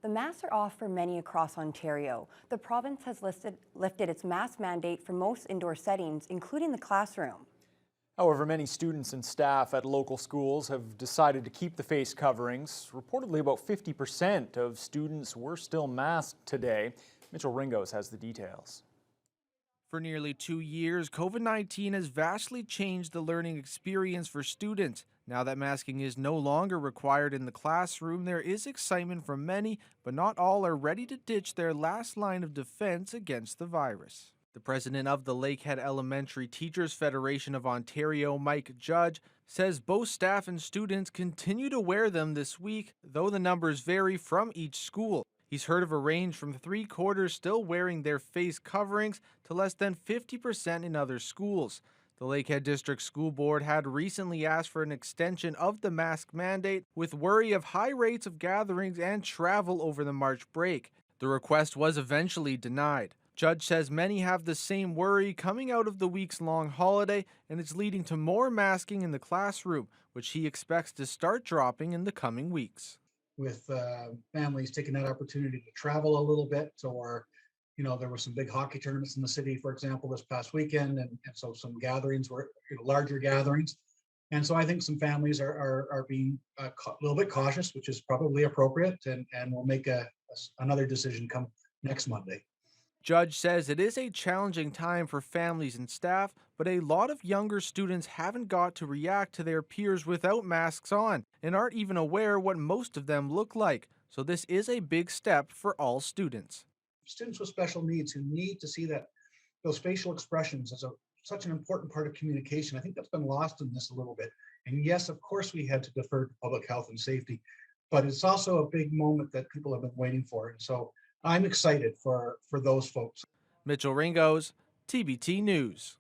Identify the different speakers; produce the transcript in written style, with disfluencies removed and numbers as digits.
Speaker 1: The masks are off for many across Ontario. The province has lifted its mask mandate for most indoor settings, including the classroom.
Speaker 2: However, many students and staff at local schools have decided to keep the face coverings. Reportedly, about 50% of students were still masked today. Mitchell Ringos has the details.
Speaker 3: For nearly 2 years, COVID-19 has vastly changed the learning experience for students. Now that masking is no longer required in the classroom, there is excitement from many, but not all are ready to ditch their last line of defense against the virus. The president of the Lakehead Elementary Teachers Federation of Ontario, Mike Judge, says both staff and students continue to wear them this week, though the numbers vary from each school. He's heard of a range from 3/4 still wearing their face coverings to less than 50% in other schools. The Lakehead District School Board had recently asked for an extension of the mask mandate with worry of high rates of gatherings and travel over the March break. The request was eventually denied. Judge says many have the same worry coming out of the weeks-long holiday, and it's leading to more masking in the classroom, which he expects to start dropping in the coming weeks.
Speaker 4: With families taking that opportunity to travel a little bit, or there were some big hockey tournaments in the city, for example, this past weekend, and so some gatherings were larger gatherings, and so I think some families are being a little bit cautious, which is probably appropriate, and we'll make another decision come next Monday.
Speaker 3: Judge says it is a challenging time for families and staff, but a lot of younger students haven't got to react to their peers without masks on and aren't even aware what most of them look like. So this is a big step for all students.
Speaker 4: Students with special needs who need to see those facial expressions as such an important part of communication. I think that's been lost in this a little bit. And yes, of course, we had to defer to public health and safety, but it's also a big moment that people have been waiting for. And so I'm excited for those folks.
Speaker 3: Mitchell Ringos, TBT News.